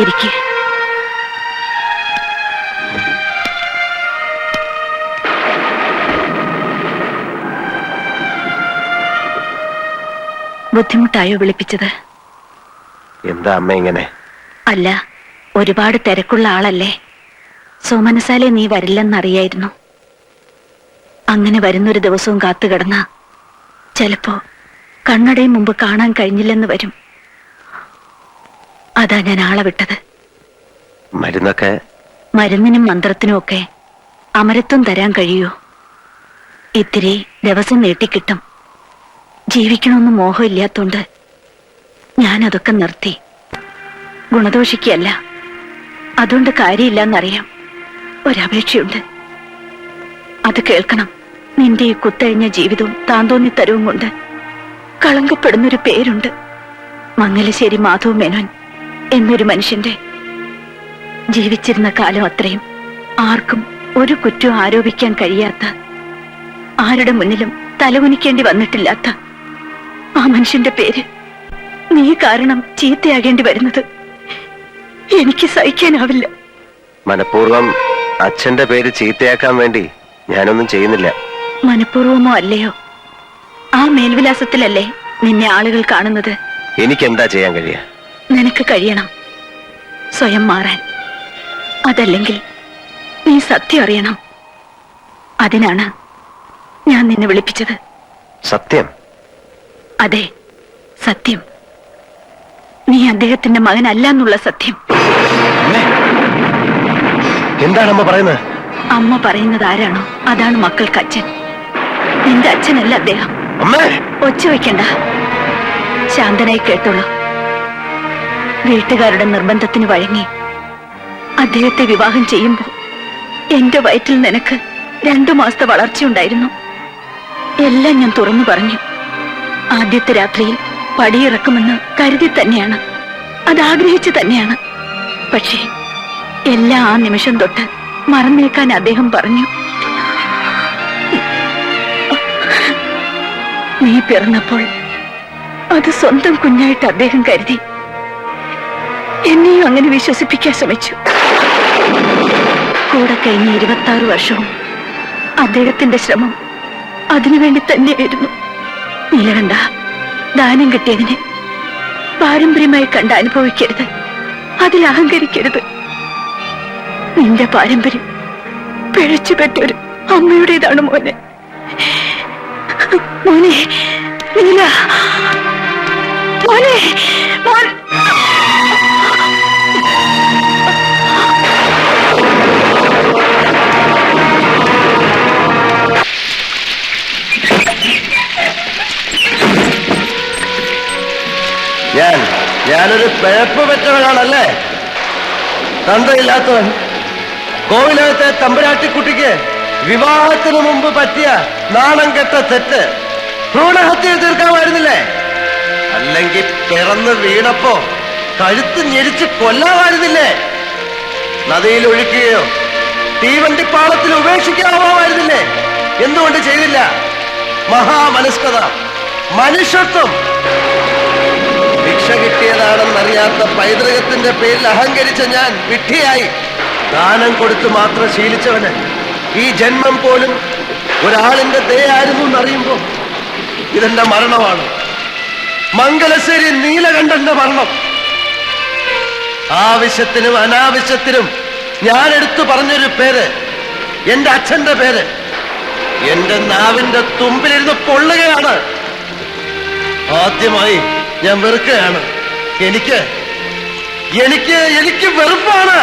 ഇരിക്കെ. ബുദ്ധിമുട്ടായോ വിളിപ്പിച്ചത്? എന്താ അമ്മ ഇങ്ങനെ? അല്ല, ഒരുപാട് തിരക്കുള്ള ആളല്ലേ. സോമനസാലെ നീ വരില്ലെന്നറിയായിരുന്നു. അങ്ങനെ വരുന്നൊരു ദിവസവും കാത്തു കിടന്ന ചിലപ്പോ കണ്ണടയും മുമ്പ് കാണാൻ കഴിഞ്ഞില്ലെന്ന് വരും. അതാ ഞാൻ ആളെ വിട്ടത്. മരുന്നൊക്കെ? മരുന്നിനും മന്ത്രത്തിനും ഒക്കെ അമരത്വം തരാൻ കഴിയൂ. ഇത്തിരി ദിവസം നീട്ടിക്കിട്ടും. ജീവിക്കണമെന്ന് മോഹമില്ലാത്തോണ്ട് ഞാനതൊക്കെ നിർത്തി. ഗുണദോഷിക്കല്ല, അതുകൊണ്ട് കാര്യമില്ലെന്നറിയാം. ഒരപേക്ഷയുണ്ട്, അത് കേൾക്കണം. നിന്റെ ഈ കുത്തഴിഞ്ഞ ജീവിതവും താന്തോന്നിത്തരവും കൊണ്ട് കളങ്കപ്പെടുന്നൊരു പേരുണ്ട്. മംഗലശ്ശേരി മാധവ് മേനോൻ എന്നൊരു മനുഷ്യന്റെ. ജീവിച്ചിരുന്ന കാലം അത്രയും ആർക്കും ഒരു കുറ്റവും ആരോപിക്കാൻ കഴിയാത്ത, ആരുടെ മുന്നിലും തലകുനിക്കേണ്ടി വന്നിട്ടില്ലാത്ത ആ മനുഷ്യന്റെ പേര് നീ കാരണം ചീത്തയാകേണ്ടി വരുന്നത് എനിക്ക് സഹിക്കാനാവില്ല. മനഃപൂർവ്വം അച്ഛന്റെ പേര് ചീത്തയാക്കാൻ വേണ്ടി ഞാനൊന്നും ചെയ്യുന്നില്ല. മനഃപൂർവമോ അല്ലയോ, ആ മേൽവിലാസത്തിലല്ലേ നിന്നെ ആളുകൾ കാണുന്നത്. എനിക്കെന്താ ചെയ്യാൻ കഴിയാ? നിനക്ക് കഴിയണം സ്വയം മാറാൻ. അതല്ലെങ്കിൽ നീ സത്യം അറിയണം. അതിനാണ് ഞാൻ നിന്നെ വിളിപ്പിച്ചത്. സത്യം? അതെ, സത്യം. നീ അദ്ദേഹത്തിന്റെ മകനല്ല എന്നുള്ള സത്യം. എന്താണ് അമ്മ പറയുന്നത്? അമ്മ പറയുന്നത് ആരാണോ അതാണ് മക്കൾക്ക് അച്ഛൻ. നിന്റെ അച്ഛനല്ല അദ്ദേഹം. ഒച്ച വയ്ക്കണ്ട, ശാന്തനായി കേട്ടോളൂ. വീട്ടുകാരുടെ നിർബന്ധത്തിന് വഴങ്ങി അദ്ദേഹത്തെ വിവാഹം ചെയ്യുമ്പോ എന്റെ വയറ്റിൽ നിനക്ക് 2 മാസത്തെ വളർച്ചയുണ്ടായിരുന്നു. എല്ലാം ഞാൻ തുറന്നു പറഞ്ഞു. ആദ്യത്തെ രാത്രിയിൽ പടിയിറക്കുമെന്ന് കരുതി തന്നെയാണ്, അതാഗ്രഹിച്ചു തന്നെയാണ്. പക്ഷേ എല്ലാം ആ നിമിഷം തൊട്ട് മറന്നേക്കാൻ അദ്ദേഹം പറഞ്ഞു. നീ പിറന്നപ്പോൾ അത് സ്വന്തം കുഞ്ഞായിട്ട് അദ്ദേഹം കരുതി. എന്നെയും അങ്ങനെ വിശ്വസിപ്പിക്കാൻ ശ്രമിച്ചു. കൂടെ കഴിഞ്ഞ 26 വർഷവും അദ്ദേഹത്തിന്റെ ശ്രമം അതിനുവേണ്ടി തന്നെയായിരുന്നു. നീലകണ്ഠ, ദാനം കിട്ടിയതിനെ പാരമ്പര്യമായി കണ്ട് അനുഭവിക്കരുത്, അതിൽ അഹങ്കരിക്കരുത്. നിന്റെ പാരമ്പര്യം പിഴച്ചുപെട്ടൊരു അമ്മയുടേതാണ് മോനെ. മോനെ നീല, മോനെ മോൻ. ഞാനൊരു പിഴപ്പ് പറ്റവനാണല്ലേ? തന്തയില്ലാത്തവൻ. കോവിലകത്തെ തമ്പുരാട്ടിക്കുട്ടിക്ക് വിവാഹത്തിന് മുമ്പ് പറ്റിയ നാണം കെട്ട തെറ്റ് ഭ്രൂണഹത്യ തീർക്കാമായിരുന്നില്ലേ? അല്ലെങ്കിൽ പിറന്ന് വീണപ്പോ കഴുത്ത് ഞെരിച്ച് കൊല്ലാമായിരുന്നില്ലേ? നദിയിൽ ഒഴുക്കുകയോ തീവണ്ടിപ്പാളത്തിൽ ഉപേക്ഷിക്കാമായിരുന്നില്ലേ? എന്തുകൊണ്ട് ചെയ്തില്ല? മഹാമനസ്കത, മനുഷ്യത്വം. ഭിക്ഷ കിട്ടിയതാണെന്നറിയാത്ത പൈതൃകത്തിന്റെ പേരിൽ അഹങ്കരിച്ച ഞാൻ വിഡ്ഢിയായി. ദാനം കൊടുത്തു മാത്രം ശീലിച്ചവന് ഈ ജന്മം പോലും ഒരാളിന്റെ ദയായിരുന്നു എന്നറിയുമ്പോ ഇതെന്റെ മരണമാണ്. മംഗലശ്ശേരി നീലകണ്ഠന്റെ മരണം. ആവശ്യത്തിനും അനാവശ്യത്തിനും ഞാൻ എടുത്തു പറഞ്ഞൊരു പേര്, എന്റെ അച്ഛന്റെ പേര്, എന്റെ നാവിന്റെ തുമ്പിലിരുന്ന് പൊള്ളുകയാണ്. ആദ്യമായി ഞാൻ വെറുക്കുകയാണ്. എനിക്ക് വെറുപ്പാണ്.